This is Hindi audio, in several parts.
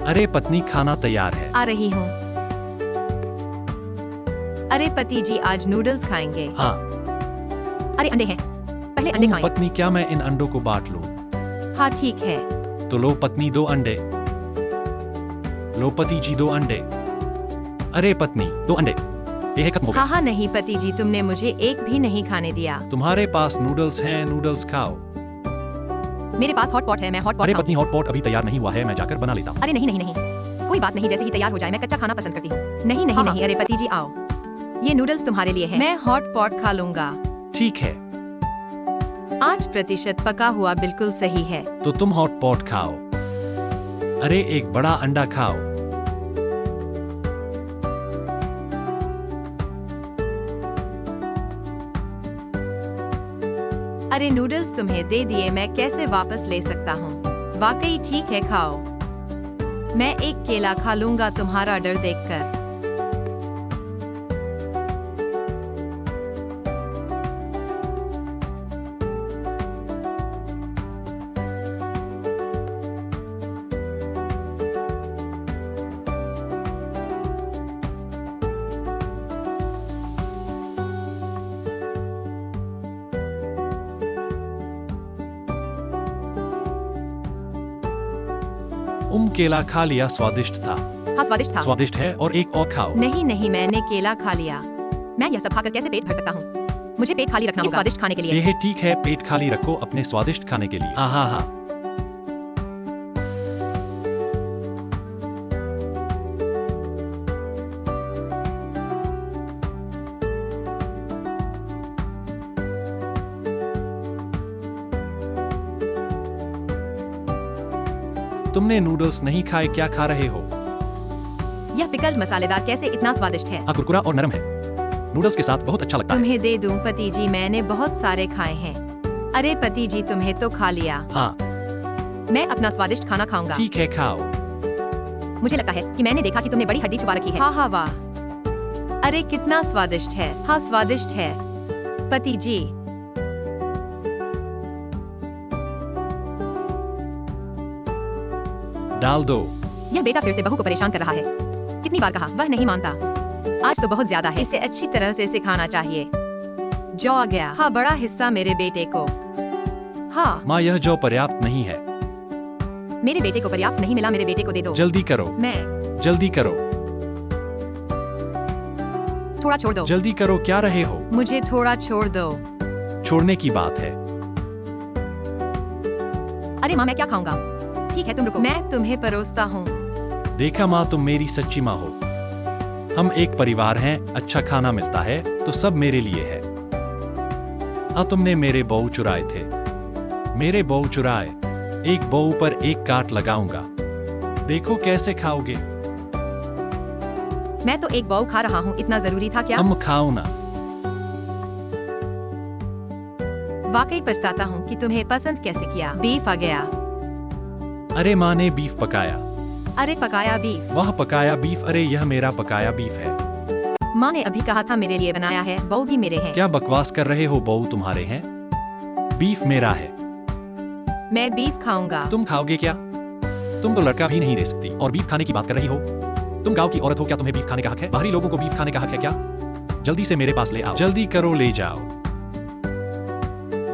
अरे पत्नी, खाना तैयार है। आ रही हूँ। अरे पति जी, आज नूडल्स खाएंगे। हाँ। अरे अंडे हैं, पहले अंडे खाएं। पत्नी, क्या मैं इन अंडों को बांट लूं? हाँ ठीक है। तो लो पत्नी, 2 अंडे। लो पति जी, 2 अंडे। अरे पत्नी, 2 अंडे। ये खत्म हो गया। हाँ नहीं पति जी, तुमने मुझे एक भी नहीं खाने दिया। तुम्हारे पास नूडल्स हैं, नूडल्स खाओ। मेरे पास हॉट पॉट है, मैं हॉट पॉट अरे खाऊं। पत्नी, हॉट पॉट अभी तैयार नहीं हुआ है, मैं जाकर बना लेता हूँ। अरे नहीं, कोई बात नहीं, जैसे ही तैयार हो जाए, मैं कच्चा खाना पसंद करती हूँ। नहीं, अरे पति जी आओ, ये नूडल्स तुम्हारे लिए है, मैं हॉट पॉट खा लूंगा। ठीक है। 8% पका हुआ बिल्कुल सही है। तो तुम हॉट पॉट खाओ। अरे एक बड़ा अंडा खाओ। अरे नूडल्स तुम्हें दे दिए, मैं कैसे वापस ले सकता हूँ? वाकई ठीक है, खाओ। मैं एक केला खा लूंगा तुम्हारा डर देखकर। केला खा लिया, स्वादिष्ट था। हाँ स्वादिष्ट था। स्वादिष्ट है, और एक और खाओ। नहीं, मैंने केला खा लिया। मैं यह सब खाकर कैसे पेट भर सकता हूँ? मुझे पेट खाली रखना होगा स्वादिष्ट खाने के लिए। ये ठीक है, पेट खाली रखो अपने स्वादिष्ट खाने के लिए। हाँ। तुमने नूडल्स नहीं खाए, क्या खा रहे हो? यह पिकल्ड मसालेदार कैसे इतना स्वादिष्ट है? कुरकुरा और नरम है, नूडल्स के साथ बहुत अच्छा लगता है। तुम्हें दे दूं पति जी, मैंने बहुत सारे खाए हैं। अरे पति जी, तुम्हें तो खा लिया। हाँ। मैं अपना स्वादिष्ट खाना खाऊंगा। ठीक है, खाओ। मुझे लगता है कि मैंने देखा कि तुमने बड़ी हड्डी छुपा रखी है। हाँ वाह, अरे कितना स्वादिष्ट है। हाँ स्वादिष्ट है पति जी। डाल दो। यह बेटा फिर से बहू को परेशान कर रहा है। कितनी बार कहा, वह नहीं मानता। आज तो बहुत ज्यादा है, इसे अच्छी तरह से सिखाना चाहिए। जौ आ गया। हाँ, बड़ा हिस्सा मेरे बेटे को। हाँ माँ, यह जौ पर्याप्त नहीं है। मेरे बेटे को पर्याप्त नहीं मिला, मेरे बेटे को दे दो। जल्दी करो। जल्दी करो। थोड़ा छोड़ दो। जल्दी करो, क्या रहे हो? मुझे थोड़ा छोड़ दो। छोड़ने की बात है। अरे माँ, मैं क्या खाऊंगा? ठीक है तुम रुको, मैं तुम्हें परोसता हूँ। देखा माँ, तुम मेरी सच्ची माँ हो। हम एक परिवार हैं, अच्छा खाना मिलता है तो सब मेरे लिए है। तुमने मेरे बहू चुराए थे। मेरे बहू चुराए। एक बहू पर एक काट लगाऊंगा, देखो कैसे खाओगे। मैं तो एक बहू खा रहा हूँ, इतना जरूरी था क्या? हम खाओ ना। वाकई पछताता हूँ कि तुम्हें पसंद कैसे किया। बीफ आ गया। अरे माँ ने बीफ पकाया। अरे पकाया बीफ? वह पकाया बीफ? अरे यह मेरा पकाया बीफ है। माँ ने अभी कहा था मेरे लिए बनाया है, बहू भी मेरे हैं। क्या बकवास कर रहे हो, बहू तुम्हारे हैं, बीफ मेरा है। मैं बीफ खाऊंगा। तुम खाओगे क्या? तुम तो लड़का भी नहीं दे सकती और बीफ खाने की बात कर रही हो। तुम गांव की औरत हो, क्या तुम्हें बीफ खाने का हक है? बाहरी लोगों को बीफ खाने का हक है क्या? जल्दी से मेरे पास ले आओ। जल्दी करो, ले जाओ।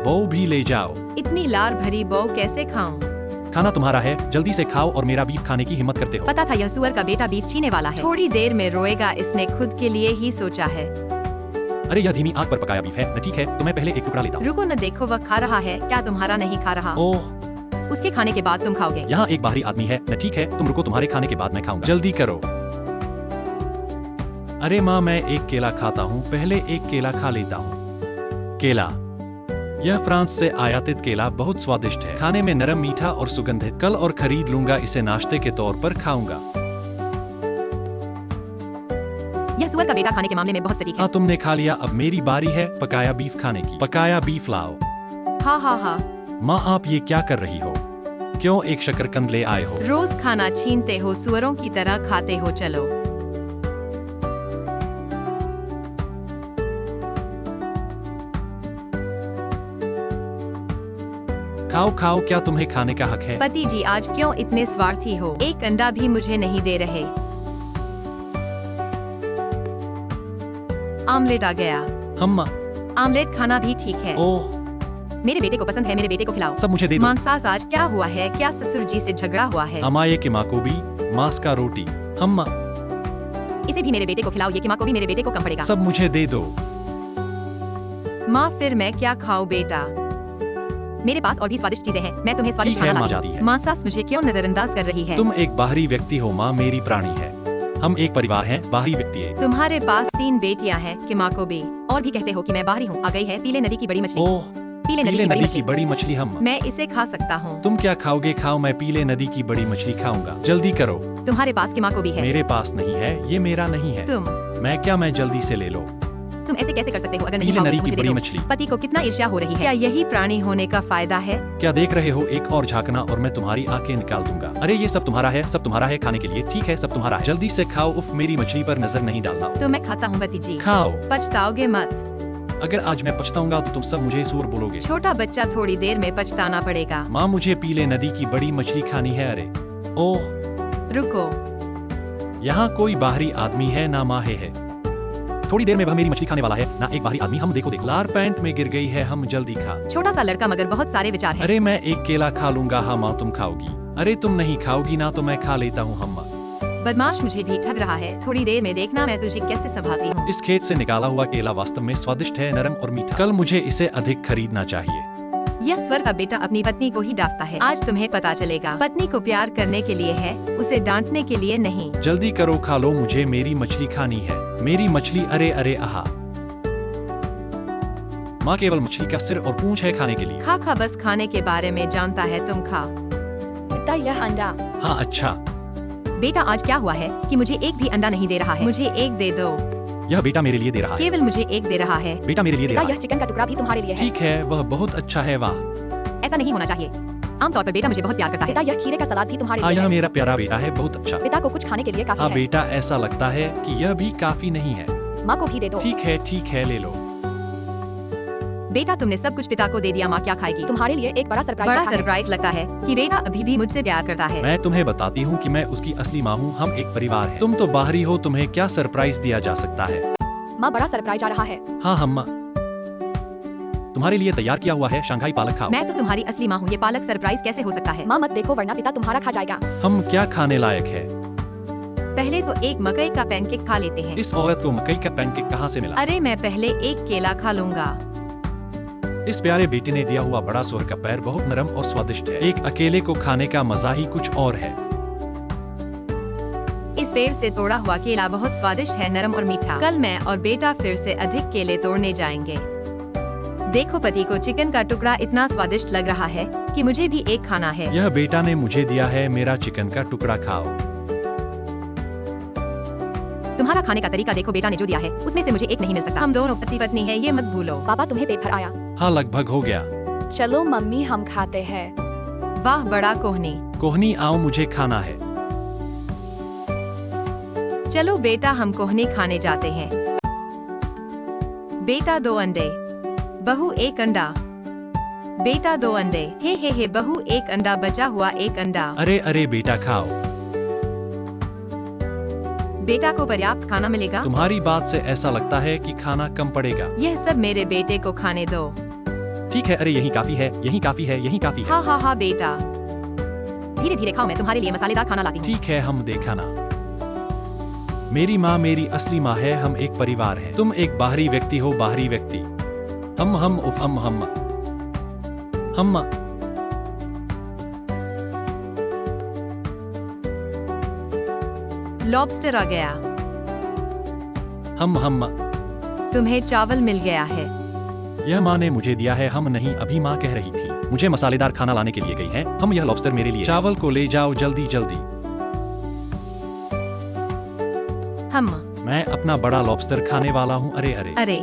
बहू भी ले जाओ। इतनी लार भरी बहू कैसे खाऊं? खाना तुम्हारा है, जल्दी से खाओ और मेरा बीफ खाने की हिम्मत करते हो। पता था यह सुअर का बेटा बीफ छीने वाला है। थोड़ी देर में रोएगा, इसने खुद के लिए ही सोचा है। अरे यह धीमी आंच पर पकाया बीफ है न, ठीक है तो मैं पहले एक टुकड़ा लेता हूँ। रुको न, देखो वह खा रहा है, क्या तुम्हारा नहीं खा रहा? ओह, उसके खाने के बाद तुम खाओगे। यहाँ एक बाहरी आदमी है न, ठीक है तुम रुको, तुम्हारे खाने के बाद मैं खाऊंगा। जल्दी करो। अरे माँ, मैं एक केला खाता हूँ, पहले एक केला खा लेता हूँ। केला, यह फ्रांस से आयातित केला बहुत स्वादिष्ट है, खाने में नरम, मीठा और सुगंधित। कल और खरीद लूंगा, इसे नाश्ते के तौर पर खाऊंगा। यह सुअर का बेटा खाने के मामले में बहुत सटीक है। हाँ, तुमने खा लिया, अब मेरी बारी है पकाया बीफ खाने की। पकाया बीफ लाओ। हाँ। माँ, आप ये क्या कर रही हो? क्यों एक शकरकंद ले आए हो? रोज खाना छीनते हो, सुअरों की तरह खाते हो। चलो। खाओ खाओ, क्या तुम्हें खाने का हक है? पति जी आज क्यों इतने स्वार्थी हो? एक अंडा भी मुझे नहीं दे रहे। आमलेट आ गया। अम्मा, आमलेट खाना भी ठीक है। ओह, मेरे बेटे को पसंद है, मेरे बेटे को खिलाओ। सब मुझे दे दो। मांसास आज क्या हुआ है? क्या ससुर जी से झगड़ा हुआ है? अमाये के माँ को भी मांस का रोटी। अम्मा, इसे भी मेरे बेटे को खिलाओ, ये कीमा को भी मेरे बेटे को कम पड़ेगा। सब मुझे दे दो। माँ फिर मैं क्या खाऊं बेटा? मेरे पास और भी स्वादिष्ट चीजें हैं, मैं तुम्हें स्वादिष्ट ठीक है, खाना माँ लाती जाती हूँ। है। माँ सास मुझे क्यों नजरअंदाज कर रही है? तुम एक बाहरी व्यक्ति हो, माँ मेरी प्राणी है। हम एक परिवार हैं, बाहरी व्यक्ति है। तुम्हारे पास 3 बेटियां हैं, कीमा को भी, और भी कहते हो कि मैं बाहरी हूँ। आ गई है पीले नदी की बड़ी मछली। ओह, पीले नदी पीले की बड़ी नदी की मछली। बड़ी मछली। हम, मैं इसे खा सकता हूँ। तुम क्या खाओगे? खाओ, मैं पीले नदी की बड़ी मछली खाऊंगा। जल्दी करो। तुम्हारे पास कीमा को भी है। मेरे पास नहीं है, ये मेरा नहीं है। मैं जल्दी से ले लो। तुम ऐसे कैसे कर सकते हो? अगर नहीं पीले खाओगे नदी तो की मुझे दे बड़ी दो। मछली। पति को कितना ईर्ष्या हो रही है। क्या यही प्राणी होने का फायदा है? क्या देख रहे हो? एक और झांकना और मैं तुम्हारी आंखें निकाल दूंगा। अरे ये सब तुम्हारा है, सब तुम्हारा है खाने के लिए। ठीक है, सब तुम्हारा है। जल्दी से खाओ। उफ, मेरी मछली पर नजर नहीं डालना। तो मैं खाता हूँ पति जी। खाओ। पछताओगे मत। अगर आज मैं पछताऊंगा तो तुम सब मुझे सूर बोलोगे। छोटा बच्चा, थोड़ी देर में पछताना पड़ेगा। माँ मुझे पीले नदी की बड़ी मछली खानी है। अरे ओह, रुको, यहाँ कोई बाहरी आदमी है ना माँ है। थोड़ी देर में वह मेरी मछली खाने वाला है ना एक बाहरी आदमी। हम देखो, लार पैंट में गिर गई है। हम जल्दी खा। छोटा सा लड़का मगर बहुत सारे विचार हैं। अरे मैं एक केला खा लूंगा। हाँ माँ, तुम खाओगी? अरे तुम नहीं खाओगी ना, तो मैं खा लेता हूँ। हम, बदमाश मुझे भी ठग रहा है। थोड़ी देर में देखना मैं तुझे कैसे संभालती हूँ। इस खेत से निकाला हुआ केला वास्तव में स्वादिष्ट है, नरम और मीठा। कल मुझे इसे अधिक खरीदना चाहिए। यह स्वर का बेटा अपनी पत्नी को ही डांटता है। आज तुम्हें पता चलेगा। पत्नी को प्यार करने के लिए है, उसे डांटने के लिए नहीं। जल्दी करो, खा लो। मुझे मेरी मछली खानी है। मेरी मछली। अरे अरे आहा। माँ केवल मछली का सिर और पूंछ है खाने के लिए। खा खा, बस खाने के बारे में जानता है। तुम खा। पिता यह अंडा। हाँ अच्छा। बेटा आज क्या हुआ है कि मुझे एक भी अंडा नहीं दे रहा है? मुझे एक दे दो। यह बेटा मेरे लिए दे रहा है। केवल मुझे एक दे रहा है। बेटा मेरे लिए दे पिता रहा यह है। चिकन का टुकड़ा भी तुम्हारे लिए है। ठीक है, वह बहुत अच्छा है। वाह, ऐसा नहीं होना चाहिए। आमतौर पर बेटा मुझे बहुत प्यार करता पिता है। यह खीरे का सलाद भी तुम्हारे हाँ लिए यह है। मेरा प्यारा बेटा है, बहुत अच्छा। पिता को कुछ खाने के लिए काफी हाँ है। बेटा, ऐसा लगता है कि यह भी काफी नहीं है। माँ को भी दे दो। ठीक है, ले लो। बेटा तुमने सब कुछ पिता को दे दिया, माँ क्या खाएगी? तुम्हारे लिए एक बड़ा सरप्राइज बड़ा रखा है। सरप्राइज लगता है कि बेटा अभी भी मुझसे प्यार करता है। मैं तुम्हें बताती हूँ कि मैं उसकी असली माँ हूँ। हम एक परिवार हैं। तुम तो बाहरी हो, तुम्हें क्या सरप्राइज दिया जा सकता है? माँ बड़ा सरप्राइज आ रहा है। हाँ अम्मा, तुम्हारे लिए तैयार किया हुआ है शंघाई पालक। खाओ। मैं तो तुम्हारी असली माँ हूँ, ये पालक सरप्राइज कैसे हो सकता है? माँ मत देखो वरना पिता तुम्हारा खा जाएगा। हम क्या खाने लायक है? पहले तो एक मकई का पैनकेक खा लेते हैं। इस औरत को मकई का पैनकेक कहाँ से मिला? अरे मैं पहले एक केला खा लूंगा। इस प्यारे बेटे ने दिया हुआ बड़ा सुअर का पैर बहुत नरम और स्वादिष्ट है। एक अकेले को खाने का मजा ही कुछ और है। इस पेड़ से तोड़ा हुआ केला बहुत स्वादिष्ट है, नरम और मीठा। कल मैं और बेटा फिर से अधिक केले तोड़ने जाएंगे। देखो पति को चिकन का टुकड़ा इतना स्वादिष्ट लग रहा है कि मुझे भी एक खाना है। यह बेटा ने मुझे दिया है मेरा चिकन का टुकड़ा। खाओ। तुम्हारा खाने का तरीका देखो, बेटा ने जो दिया है उसमें से मुझे एक नहीं मिल सकता। हम दोनों पति पत्नी हैं, ये मत भूलो। पापा तुम्हें पेट भर आया। हाँ लगभग हो गया। चलो मम्मी हम खाते हैं। वाह बड़ा कोहनी। कोहनी आओ, मुझे खाना है। चलो बेटा हम कोहनी खाने जाते हैं। बेटा 2 अंडे, बहू 1 अंडा। बेटा 2 अंडे, हे बहू 1 अंडा, बचा हुआ 1 अंडा। अरे अरे बेटा खाओ। बेटा को पर्याप्त खाना मिलेगा? तुम्हारी बात से ऐसा लगता है कि खाना कम पड़ेगा। यह सब मेरे बेटे को खाने दो। ठीक है, अरे यही काफी है, यही काफी है, यही काफी है। हाँ बेटा, धीरे धीरे खाओ, मैं तुम्हारे लिए मसालेदार खाना लाती हूँ। ठीक है, हम देखा ना। मेरी माँ मेरी असली माँ है। हम एक परिवार हैं। तुम एक बाहरी व्यक्ति हो, बाहरी व्यक्ति। हम उफ हम लॉबस्टर आ गया। हम तुम्हें चावल मिल गया है। यह माँ ने मुझे दिया है। हम नहीं, अभी माँ कह रही थी मुझे मसालेदार खाना लाने के लिए गई है। हम, यह लॉबस्टर मेरे लिए। चावल को ले जाओ जल्दी जल्दी। मैं अपना बड़ा लॉबस्टर खाने वाला हूँ। अरे अरे अरे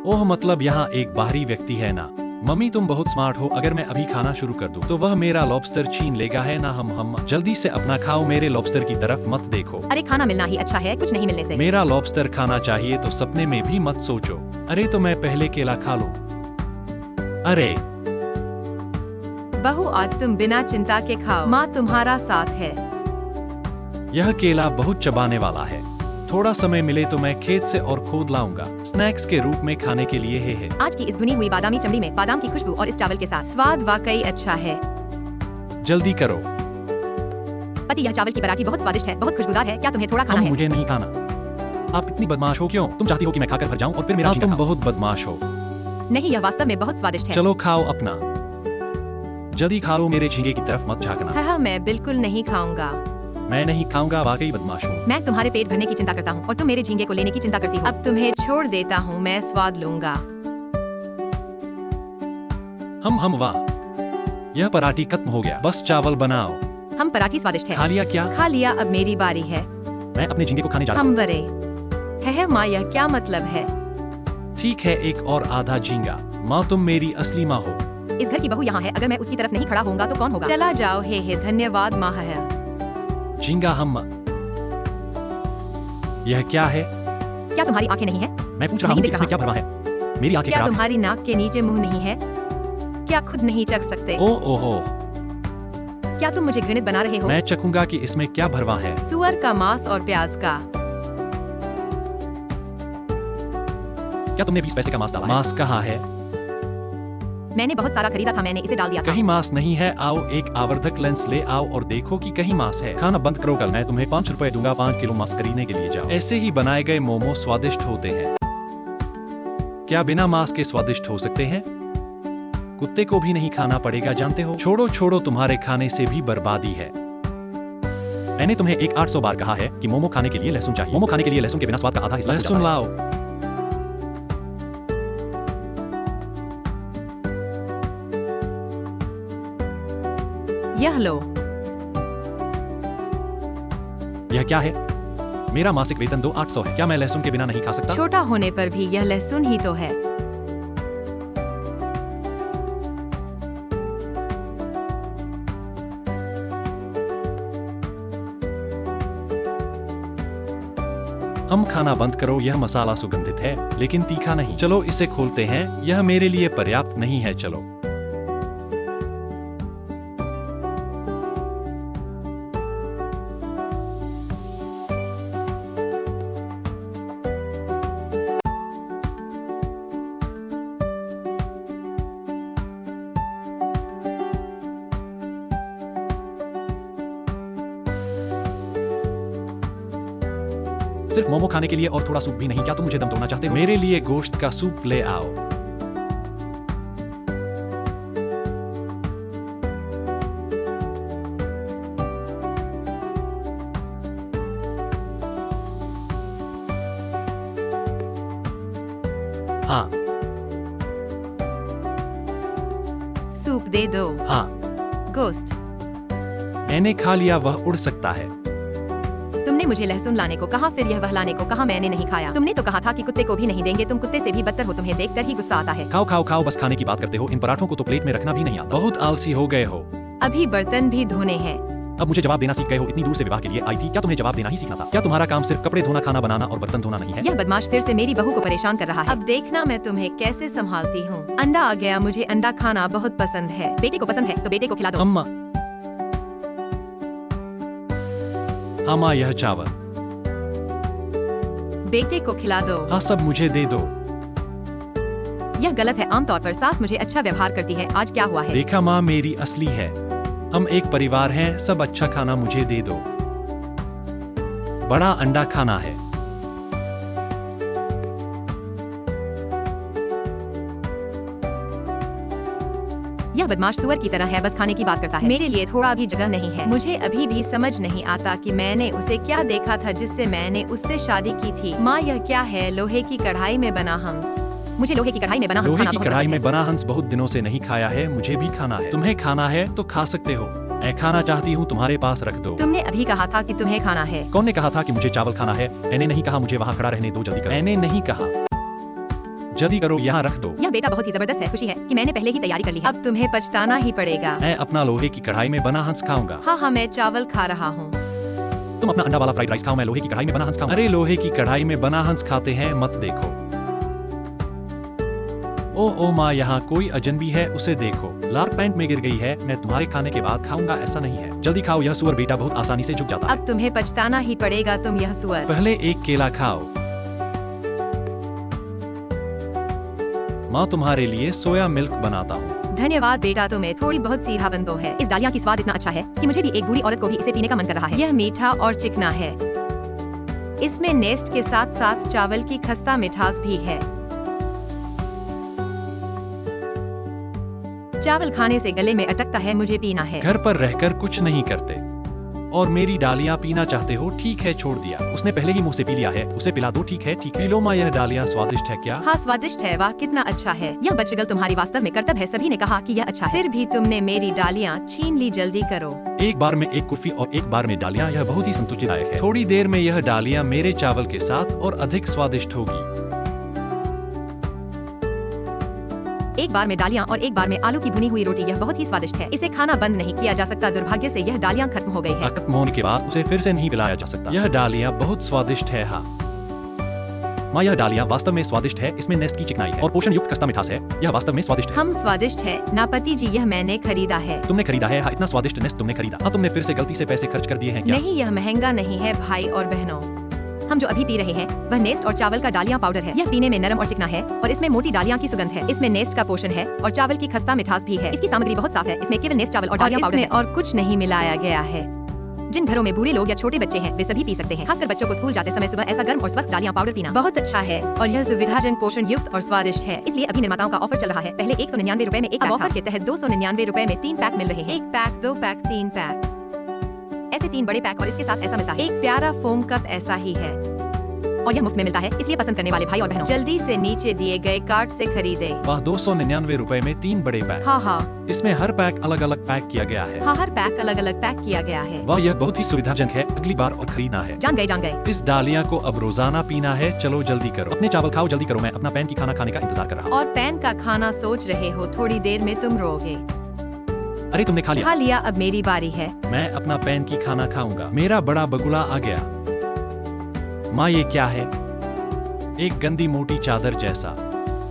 ओह, मतलब यहाँ एक बाहरी व्यक्ति है ना। मम्मी तुम बहुत स्मार्ट हो। अगर मैं अभी खाना शुरू कर दूं तो वह मेरा लॉबस्टर छीन लेगा, है ना। हम जल्दी से अपना खाओ, मेरे लॉबस्टर की तरफ मत देखो। अरे खाना मिलना ही अच्छा है, कुछ नहीं मिलने से। मेरा लॉबस्टर खाना चाहिए तो सपने में भी मत सोचो। अरे तो मैं पहले केला खा लूं। अरे बहू आज तुम बिना चिंता के खाओ, माँ तुम्हारा साथ है। यह केला बहुत चबाने वाला है। थोड़ा समय मिले तो मैं खेत से और खोद लाऊंगा। स्नैक्स के रूप में खाने के लिए है। आज की इस भुनी हुई बादामी चमड़ी में बादाम की खुशबू और इस चावल के साथ स्वाद वाकई अच्छा है। जल्दी करो। पति, यह चावल की पराठी बहुत स्वादिष्ट है, बहुत खुशबूदार है। क्या तुम्हें थोड़ा खाना है? मुझे नहीं खाना। आप इतनी बदमाश हो क्यों? तुम चाहती हो कि मैं खाकर भर जाऊं और फिर मेरा तुम बहुत बदमाश हो। नहीं, यह वास्तव में बहुत स्वादिष्ट है। चलो खाओ अपना। जल्दी खा लो, मेरे झींगे की तरफ मत झांकना। हाँ, मैं बिल्कुल नहीं खाऊंगा। मैं नहीं खाऊंगा, वाकई बदमाश हूँ। मैं तुम्हारे पेट भरने की चिंता करता हूँ और तुम मेरे झींगे को लेने की चिंता करती हो। अब तुम्हें छोड़ देता हूँ, मैं स्वाद लूंगा। हम वाह, यह पराठी खत्म हो गया। बस चावल बनाओ। हम पराठी स्वादिष्ट है। खा लिया क्या? खा लिया, अब मेरी बारी है। मैं अपने झींगे को खाने जा रहा हूँ। हम बरे है माँ, यह क्या मतलब है? ठीक है, एक और आधा झींगा। माँ, तुम मेरी असली माँ हो। इस घर की बहू यहाँ है, अगर मैं उसकी तरफ नहीं खड़ा होऊंगा तो कौन होगा? चला जाओ। हे धन्यवाद माँ है। झींगा हम। यह क्या है? क्या तुम्हारी आंखें नहीं है? मैं पूछ रहा हूँ कि इसमें क्या भरवा है? मेरी आंखें क्या खराब तुम्हारी नाक के नीचे मुंह नहीं है? क्या खुद नहीं चख सकते? ओहो, क्या तुम मुझे घृणित बना रहे हो? मैं चखूंगा कि इसमें क्या भरवा है। सुअर का मांस और प्याज का। क्या तुमने 20 पैसे का मांस डाला? मांस कहाँ है? मैंने बहुत सारा खरीदा था, मैंने इसे डाल दिया था। कहीं मांस नहीं है। आओ एक आवर्धक लेंस ले आओ और देखो कि कहीं मांस है। खाना बंद करो, कल मैं तुम्हें 5 रुपए दूंगा 5 किलो मांस खरीदने के लिए। जाओ। ऐसे ही बनाए गए मोमो स्वादिष्ट होते हैं। क्या बिना मांस के स्वादिष्ट हो सकते हैं? कुत्ते को भी नहीं खाना पड़ेगा, जानते हो। छोड़ो, तुम्हारे खाने से भी बर्बादी है। मैंने तुम्हें 800 बार कहा है कि मोमो खाने के लिए लहसुन चाहिए। मोमो खाने के लिए लहसुन के बिना स्वाद का आधा हिस्सा लहसुन लाओ। यह लो। यह क्या है? मेरा मासिक वेतन 2800 है। क्या मैं लहसुन के बिना नहीं खा सकता? छोटा होने पर भी यह लहसुन ही तो है। हम खाना बंद करो, यह मसाला सुगंधित है लेकिन तीखा नहीं। चलो इसे खोलते हैं, यह मेरे लिए पर्याप्त नहीं है। चलो। सिर्फ मोमो खाने के लिए और थोड़ा सूप भी नहीं? क्या तुम मुझे दम तोड़ना चाहते हो? मेरे लिए गोश्त का सूप ले आओ। हाँ। सूप दे दो। हाँ। गोश्त मैंने खा लिया, वह उड़ सकता है। तुमने मुझे लहसुन लाने को कहा, फिर यह वहलाने को कहा, मैंने नहीं खाया। तुमने तो कहा था कि कुत्ते को भी नहीं देंगे। तुम कुत्ते से भी बदतर हो, तुम्हें देखकर ही गुस्सा आता है। खाओ, बस खाने की बात करते हो। इन पराठों को तो प्लेट में रखना भी नहीं आता। बहुत आलसी हो गए हो। अभी बर्तन भी धोने हैं। अब मुझे जवाब देना सीख गए हो। इतनी दूर से विवाह के लिए आई थी, क्या तुम्हें जवाब देना ही सीखना था? क्या तुम्हारा काम सिर्फ कपड़े धोना, खाना बनाना और बर्तन धोना नहीं है? यह बदमाश फिर से मेरी बहू को परेशान कर रहा है। अब देखना मैं तुम्हें कैसे संभालती हूँ। अंडा आ गया, मुझे अंडा खाना बहुत पसंद है। बेटे को पसंद है तो बेटे को खिला दो। अम्मा। अम्मा, यह चावल बेटे को खिला दो। हाँ, सब मुझे दे दो। यह गलत है। आमतौर पर सास मुझे अच्छा व्यवहार करती है, आज क्या हुआ है? देखा, माँ मेरी असली है। हम एक परिवार हैं, सब अच्छा खाना मुझे दे दो। बड़ा अंडा खाना है। यह बदमाश सुअर की तरह है, बस खाने की बात करता है। मेरे लिए थोड़ा भी जगह नहीं है। मुझे अभी भी समझ नहीं आता कि मैंने उसे क्या देखा था जिससे मैंने उससे शादी की थी। माँ, यह क्या है? लोहे की कढ़ाई में बना हंस। मुझे लोहे की कढ़ाई में बना हंस लोहे खाना की बहुत कढ़ाई पसंद में है। बना हंस बहुत दिनों से नहीं खाया है। मुझे भी खाना है। तुम्हें खाना है तो खा सकते हो। मैं खाना चाहती हूँ, तुम्हारे पास रख दो। तुमने अभी कहा था कि तुम्हें खाना है। कौन ने कहा था कि मुझे चावल खाना है? मैंने नहीं कहा मुझे वहाँ खड़ा रहने दो, जल्दी करो। मैंने नहीं कहा। जल्दी करो, यहाँ रख दो। यह बेटा बहुत ही जबरदस्त है। खुशी है कि मैंने पहले ही तैयारी कर ली है। अब तुम्हें पछताना ही पड़ेगा। मैं अपना लोहे की कढ़ाई में बना हंस खाऊंगा। हाँ, मैं चावल खा रहा हूँ। तुम अपना अंडा वाला फ्राइड राइस खाओ, मैं लोहे की कढ़ाई में बना हंस खाऊं। अरे लोहे की कढ़ाई में बना हंस खाते हैं, मत देखो। ओह ओ माँ, यहाँ कोई अजनबी है, उसे देखो, लार पैंट में गिर गई है। मैं तुम्हारे खाने के बाद खाऊंगा, ऐसा नहीं है। जल्दी खाओ, यह सुअर बेटा बहुत आसानी से झुक जाता है। अब तुम्हें पछताना ही पड़ेगा, तुम यह सुअर। पहले एक केला खाओ। माँ तुम्हारे लिए सोया मिल्क बनाता हूँ। धन्यवाद बेटा, तुम्हें थोड़ी बहुत सीधा बंदो है। इस डालिया की स्वाद इतना अच्छा है कि मुझे भी एक बूढ़ी औरत को भी इसे पीने का मन कर रहा है। यह मीठा और चिकना है। इसमें नेस्ट के साथ साथ चावल की खस्ता मिठास भी है। चावल खाने से गले में अटकता है, मुझे पीना है। घर पर रहकर कुछ नहीं करते और मेरी डालियाँ पीना चाहते हो? ठीक है, छोड़ दिया। उसने पहले ही मुंह से पी लिया है, उसे पिला दो। ठीक है ठीक है। लो माँ, यह डालियाँ स्वादिष्ट है क्या? हाँ स्वादिष्ट है। वाह कितना अच्छा है। यह बच्चगल तुम्हारी वास्तव में कर्तव्य है। सभी ने कहा कि यह अच्छा है, फिर भी तुमने मेरी डालियाँ छीन ली। जल्दी करो। एक बार में एक कुल्फी और एक बार में डालियाँ, यह बहुत ही संतुष्टिदायक है। थोड़ी देर में यह डालियाँ मेरे चावल के साथ और अधिक स्वादिष्ट होगी। एक बार में डालियाँ और एक बार में आलू की भुनी हुई रोटी, यह बहुत ही स्वादिष्ट है। इसे खाना बंद नहीं किया जा सकता। दुर्भाग्य से यह डालियाँ खत्म हो गई है। खत्म होने के बाद उसे फिर से नहीं पिलाया जा सकता। यह डालियाँ बहुत स्वादिष्ट है। हाँ माँ, यह डालियाँ वास्तव में स्वादिष्ट है। इसमें नेस्ट की चिकनाई है और पोषण युक्त खस्ता मिठास है। यह वास्तव में स्वादिष्ट है। हम स्वादिष्ट है ना पति जी, यह मैंने खरीदा है। तुमने खरीदा है? हाँ, इतना स्वादिष्ट नेस्ट तुमने खरीदा? हाँ, तुमने फिर से गलती से पैसे खर्च कर दिए हैं क्या? नहीं, यह महंगा नहीं है भाई और बहनों। हम जो अभी पी रहे हैं वह नेस्ट और चावल का डालियाँ पाउडर है। यह पीने में नरम और चिकना है और इसमें मोटी डालियाँ की सुगंध है। इसमें नेस्ट का पोषण है और चावल की खस्ता मिठास भी है। इसकी सामग्री बहुत साफ है। इसमें केवल नेस्ट, चावल और डालियाँ पाउडर है और कुछ नहीं मिलाया गया है। जिन घरों में बूढ़े लोग या छोटे बच्चे हैं वे सभी पी सकते हैं। खासकर बच्चों को स्कूल जाते समय सुबह ऐसा गर्म और स्वस्थ डालियाँ पाउडर पीना बहुत अच्छा है और यह सुविधाजनक, पोषण युक्त और स्वादिष्ट है। इसलिए अभी निर्माताओं का ऑफर चल रहा है। पहले 199 रुपए में एक पैक, ऑफर के तहत 299 रुपए में 3 पैक मिल रहे हैं। 1 पैक, 2 पैक, 3 पैक, ऐसे 3 बड़े पैक और इसके साथ ऐसा मिलता है एक प्यारा फोम कप, ऐसा ही है और यह मुफ्त में मिलता है। इसलिए पसंद करने वाले भाई और बहनों जल्दी से नीचे दिए गए कार्ड से खरीदे। वाह, 299 रुपए में 3 बड़े पैक। हाँ हाँ, इसमें हर पैक अलग अलग पैक किया गया है। हाँ हर पैक अलग अलग पैक किया गया है। वाह, यह बहुत ही सुविधाजनक है। अगली बार और खरीदना है। जान गए। इस डालिया को अब रोजाना पीना है। चलो जल्दी करो, अपने चावल खाओ, जल्दी करो। मैं अपना पैन की खाना खाने का इंतजार कर रहा हूँ। और पैन का खाना सोच रहे हो? थोड़ी देर में तुम रोगे। अरे तुमने खा लिया? खा लिया, अब मेरी बारी है। मैं अपना पैन की खाना खाऊंगा। मेरा बड़ा बगुला आ गया। माँ, ये क्या है? एक गंदी मोटी चादर जैसा।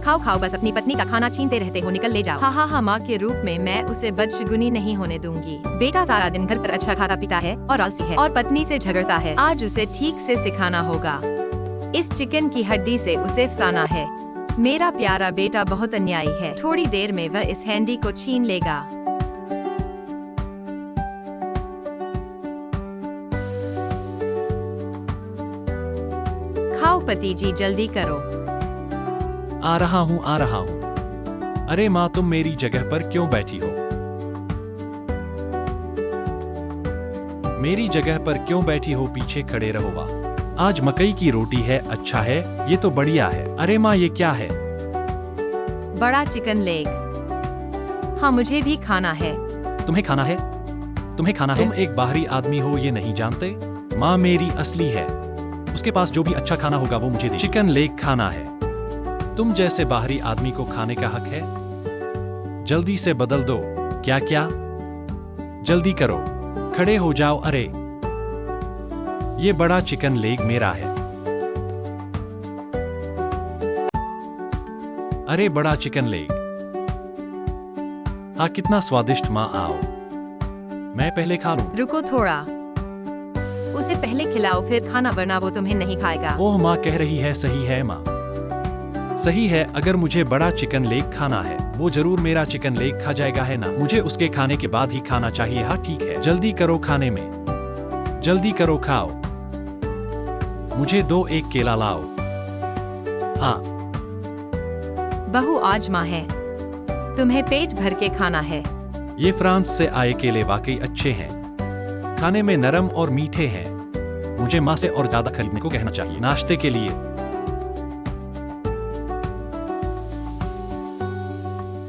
खाओ खाओ, बस अपनी पत्नी का खाना छीनते रहते हो। निकल ले जाओ। हाँ हाँ हाँ, माँ के रूप में मैं उसे बदशगुनी नहीं होने दूंगी। बेटा सारा दिन घर पर अच्छा खाता पीता है और आलसी है और पत्नी से झगड़ता है। आज उसे ठीक से सिखाना होगा। इस चिकन की हड्डी से उसे फसाना है। मेरा प्यारा बेटा बहुत अन्यायी है। थोड़ी देर में वह इस हैंडी को छीन लेगा। खाओ पति जी, जल्दी करो। आ रहा हूँ, आ रहा हूँ। अरे माँ, तुम मेरी जगह पर क्यों बैठी हो? मेरी जगह पर क्यों बैठी हो? पीछे खड़े रहो। वाह, आज मकई की रोटी है। अच्छा है, ये तो बढ़िया है। अरे माँ, ये क्या है? बड़ा चिकन लेग। हाँ, मुझे भी खाना है। तुम्हें खाना है? तुम्हें खाना है? तुम एक बाहरी आदमी हो, ये नहीं जानते? माँ मेरी असली है। उसके पास जो भी अच्छा खाना होगा वो मुझे दे। चिकन लेग खाना है। तुम जैसे बाहरी आदमी को खाने का हक है? जल्दी से बदल दो। क्या क्या? जल्दी करो, खड़े हो जाओ। अरे, ये बड़ा चिकन लेग मेरा है। अरे, बड़ा चिकन लेग। हाँ, कितना स्वादिष्ट। माँ आओ, मैं पहले खा लूं। रुको थोड़ा, उसे पहले खिलाओ फिर खाना, वरना वो तुम्हें नहीं खाएगा। ओह माँ कह रही है सही है। माँ सही है। अगर मुझे बड़ा चिकन लेग खाना है वो जरूर मेरा चिकन लेग खा जाएगा, है ना? मुझे उसके खाने के बाद ही खाना चाहिए। हाँ ठीक है, जल्दी करो खाने में। जल्दी करो, खाओ। मुझे 2 एक केला लाओ। हाँ बहू, आज माँ है, तुम्हें पेट भर के खाना है। ये फ्रांस से आए केले वाकई अच्छे हैं। खाने में नरम और मीठे हैं। मुझे माँ से और ज्यादा खरीदने को कहना चाहिए नाश्ते के लिए।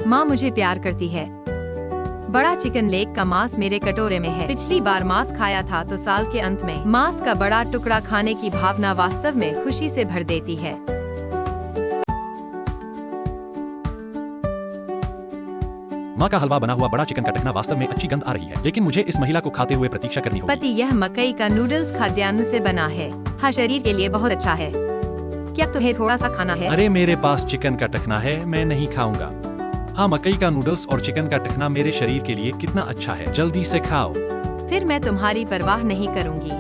माँ मुझे प्यार करती है। बड़ा चिकन लेग का मांस मेरे कटोरे में है। पिछली बार मांस खाया था तो साल के अंत में मांस का बड़ा टुकड़ा खाने की भावना वास्तव में खुशी से भर देती है। माँ का हलवा बना हुआ बड़ा चिकन का टखना वास्तव में अच्छी गंध आ रही है, लेकिन मुझे इस महिला को खाते हुए प्रतीक्षा करनी होगी। पति, यह मकई का नूडल्स खाद्यान्न से बना है। हाँ, शरीर के लिए बहुत अच्छा है। क्या तुम्हें थोड़ा सा खाना है? अरे मेरे पास चिकन का टखना है, मैं नहीं खाऊंगा। हाँ, मकई का नूडल्स और चिकन का टखना मेरे शरीर के लिए कितना अच्छा है, जल्दी से खाओ। फिर मैं तुम्हारी परवाह नहीं करूंगी।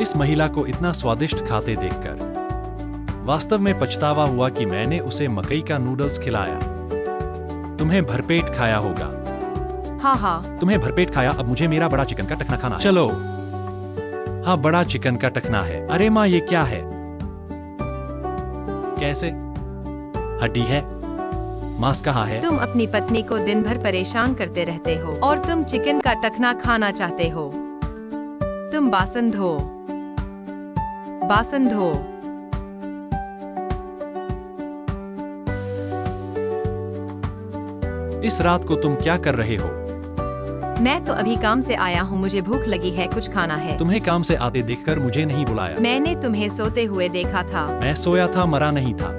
इस महिला को इतना स्वादिष्ट खाते देखकर वास्तव में पछतावा हुआ कि मैंने उसे मकई का नूडल्स खिलाया। तुम्हें भरपेट खाया होगा। हाँ हाँ, तुम्हें भरपेट खाया, अब मुझे मेरा बड़ा चिकन का टखना खाना है। चलो। हाँ, बड़ा चिकन का टखना है। अरे माँ, ये क्या है? कैसे? हड्डी है? मांस कहाँ है? तुम अपनी पत्नी को दिन भर परेशान करते रहते हो और तुम चिकन का टखना खाना चाहते हो। तुम बासन धो, बासन धो। इस रात को तुम क्या कर रहे हो? मैं तो अभी काम से आया हूँ, मुझे भूख लगी है, कुछ खाना है। तुम्हें काम से आते देखकर मुझे नहीं बुलाया। मैंने तुम्हें सोते हुए देखा था। मैं सोया था, मरा नहीं था।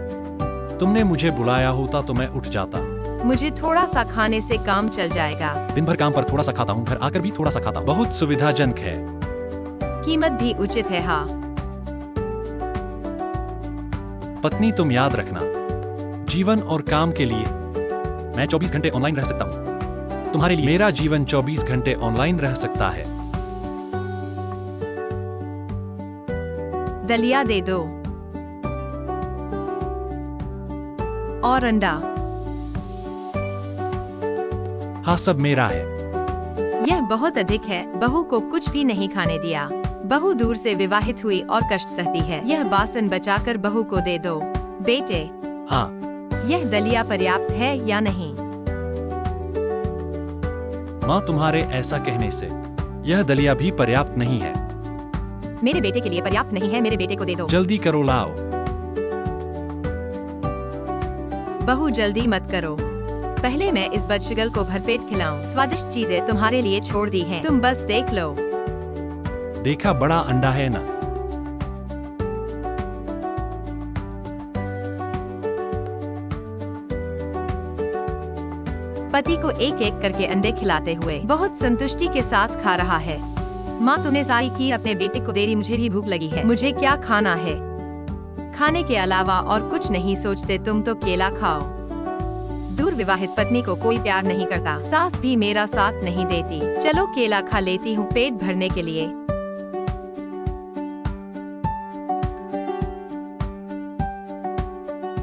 तुमने मुझे बुलाया होता तो मैं उठ जाता। मुझे थोड़ा सा खाने से काम चल जाएगा। दिन भर काम पर थोड़ा सा खाता हूँ, घर आकर भी थोड़ा सा खाता हूँ। बहुत सुविधाजनक है। कीमत भी उचित है। हाँ, पत्नी, तुम याद रखना, जीवन और काम के लिए मैं 24 घंटे ऑनलाइन रह सकता हूँ। तुम्हारे लिए मेरा जीवन 24 घंटे ऑनलाइन रह सकता है। दलिया दे दो और अंडा। हाँ, सब मेरा है। यह बहुत अधिक है। बहू को कुछ भी नहीं खाने दिया। बहू दूर से विवाहित हुई और कष्ट सहती है। यह बासन बचाकर बहू को दे दो। बेटे, हाँ, यह दलिया पर्याप्त है या नहीं? माँ, तुम्हारे ऐसा कहने से यह दलिया भी पर्याप्त नहीं है। मेरे बेटे के लिए पर्याप्त नहीं है, मेरे बेटे को दे दो। जल्दी करो, लाओ। बहू, जल्दी मत करो। पहले मैं इस बदशगल को भरपेट खिलाऊं। स्वादिष्ट चीजें तुम्हारे लिए छोड़ दी हैं। तुम बस देख लो। देखा, बड़ा अंडा है ना? पति को एक एक करके अंडे खिलाते हुए बहुत संतुष्टि के साथ खा रहा है। माँ, तूने सारी की अपने बेटे को दे दी, मुझे भी भूख लगी है। मुझे क्या खाना है? खाने के अलावा और कुछ नहीं सोचते तुम तो केला खाओ। दूर विवाहित पत्नी को कोई प्यार नहीं करता, सास भी मेरा साथ नहीं देती। चलो केला खा लेती हूँ पेट भरने के लिए।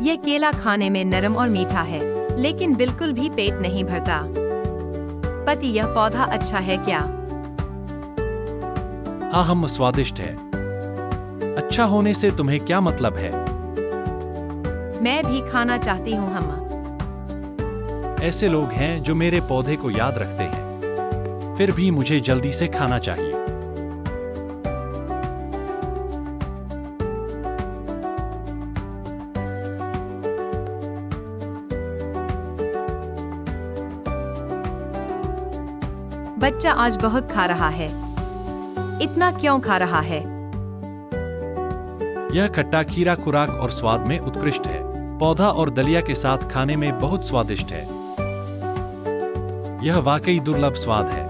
ये केला खाने में नरम और मीठा है, लेकिन बिल्कुल भी पेट नहीं भरता। पति, यह पौधा अच्छा है क्या? हाँ, हम स्वादिष्ट है। अच्छा होने से तुम्हें क्या मतलब है? मैं भी खाना चाहती हूँ। हम ऐसे लोग हैं जो मेरे पौधे को याद रखते हैं, फिर भी मुझे जल्दी से खाना चाहिए। बच्चा आज बहुत खा रहा है। इतना क्यों खा रहा है? यह खट्टा खीरा खुराक और स्वाद में उत्कृष्ट है। पौधा और दलिया के साथ खाने में बहुत स्वादिष्ट है। यह वाकई दुर्लभ स्वाद है।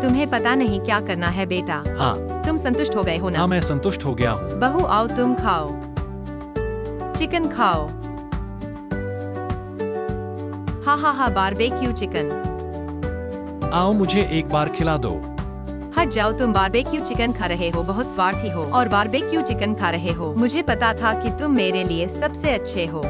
तुम्हें पता नहीं क्या करना है बेटा। हाँ, तुम संतुष्ट हो गए हो ना? हाँ, मैं संतुष्ट हो गया हूँ। बहू, आओ तुम खाओ। चिकन खाओ। हाँ हाँ हाँ, बारबेक्यू चिकन। आओ, मुझे एक बार खिला दो। हट जाओ, तुम बारबेक्यू चिकन खा रहे हो, बहुत स्वार्थी हो और बारबेक्यू चिकन खा रहे हो। मुझे पता था कि तुम मेरे लिए सबसे अच्छे हो।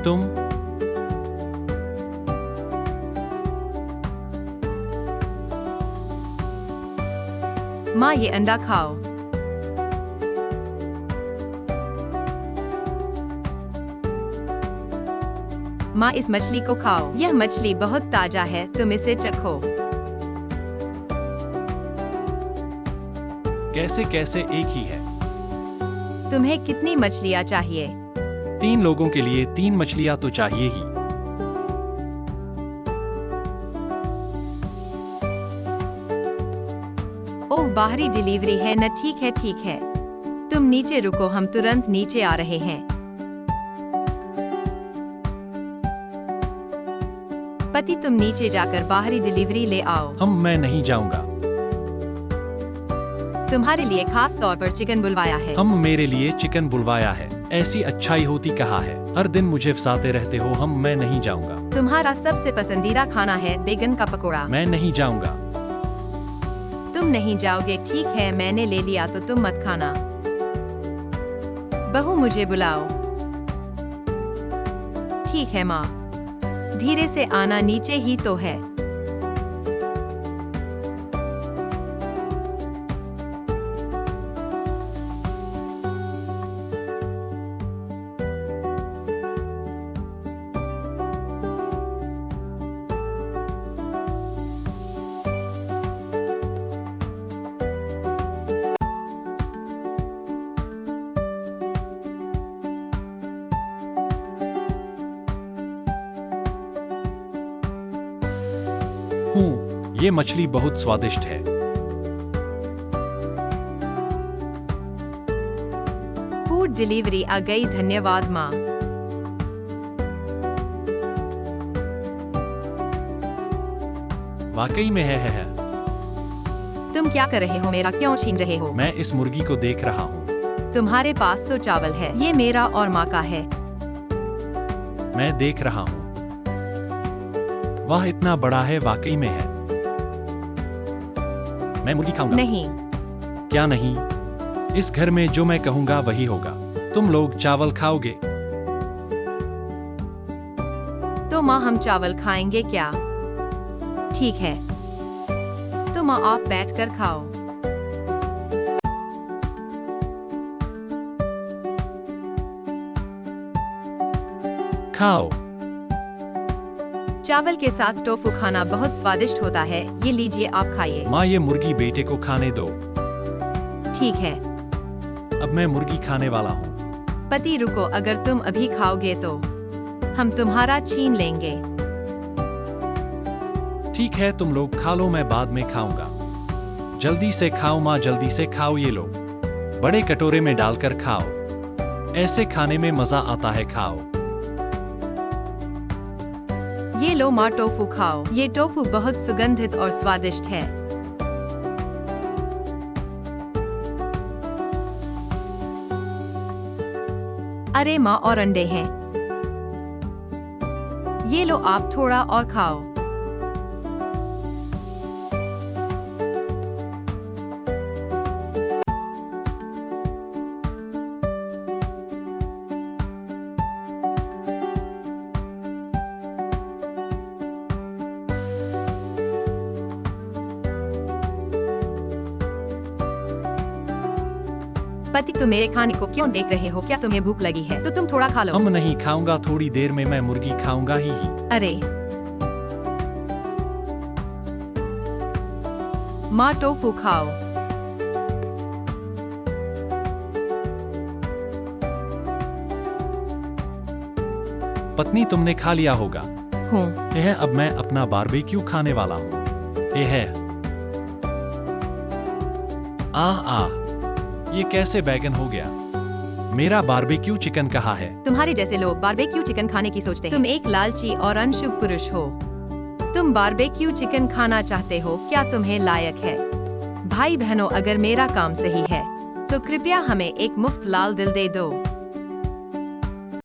तुम? माँ ये अंडा खाओ। माँ इस मछली को खाओ। यह मछली बहुत ताजा है, तुम इसे चखो। कैसे कैसे एक ही है? तुम्हें कितनी मछलियाँ चाहिए? 3 लोगों के लिए 3 मछलियाँ तो चाहिए ही। ओह बाहरी डिलीवरी है न, ठीक है ठीक है। तुम नीचे रुको, हम तुरंत नीचे आ रहे हैं। पति तुम नीचे जाकर बाहरी डिलीवरी ले आओ। मैं नहीं जाऊंगा। तुम्हारे लिए खास तौर पर चिकन बुलवाया है। मेरे लिए चिकन बुलवाया है। ऐसी अच्छाई होती कहाँ है? हर दिन मुझे फंसाते रहते हो। मैं नहीं जाऊंगा। तुम्हारा सबसे पसंदीदा खाना है बैगन का पकोड़ा। मैं नहीं जाऊंगा। तुम नहीं जाओगे, ठीक है, मैंने ले लिया तो तुम मत खाना। बहू मुझे बुलाओ। ठीक है माँ, धीरे से आना, नीचे ही तो है। ये मछली बहुत स्वादिष्ट है। फूड डिलीवरी आ गई, धन्यवाद माँ। वाकई में है। तुम क्या कर रहे हो? मेरा क्यों छीन रहे हो? मैं इस मुर्गी को देख रहा हूँ। तुम्हारे पास तो चावल है, ये मेरा और माँ का है। मैं देख रहा हूँ। वह इतना बड़ा है, वाकई में है। मैं मुर्गी खाऊंगा। नहीं। क्या नहीं? इस घर में जो मैं कहूंगा वही होगा। तुम लोग चावल खाओगे? तो माँ हम चावल खाएंगे क्या? ठीक है, तो माँ आप बैठकर खाओ। खाओ। चावल के साथ टोफू खाना बहुत स्वादिष्ट होता है। ये लीजिए, आप खाइए। माँ ये मुर्गी बेटे को खाने दो। ठीक है। अब मैं मुर्गी खाने वाला हूँ। पति रुको, अगर तुम अभी खाओगे तो हम तुम्हारा छीन लेंगे। ठीक है, तुम लोग खा लो, मैं बाद में खाऊंगा। जल्दी से खाओ माँ, जल्दी से खाओ। ये लो, बड़े कटोरे में डालकर खाओ। ऐसे खाने में मजा आता है, खाओ। ये लो माँ, टोफू खाओ। ये टोफू बहुत सुगंधित और स्वादिष्ट है। अरे माँ, और अंडे हैं। ये लो, आप थोड़ा और खाओ। पति तुम मेरे खाने को क्यों देख रहे हो? क्या तुम्हें भूख लगी है? तो तुम थोड़ा खा लो। नहीं खाऊंगा, थोड़ी देर में मैं मुर्गी खाऊंगा ही। अरे माँ, टोफू खाओ। पत्नी तुमने खा लिया होगा। हूँ। यह अब मैं अपना बारबेक्यू खाने वाला हूँ। ये है। ये कैसे बैगन हो गया? मेरा बारबेक्यू चिकन कहाँ है? तुम्हारे जैसे लोग बारबेक्यू चिकन खाने की सोचते हैं। तुम एक लालची और अनशुभ पुरुष हो। तुम बारबेक्यू चिकन खाना चाहते हो? क्या तुम्हें लायक है? भाई बहनों, अगर मेरा काम सही है तो कृपया हमें एक मुफ्त लाल दिल दे दो।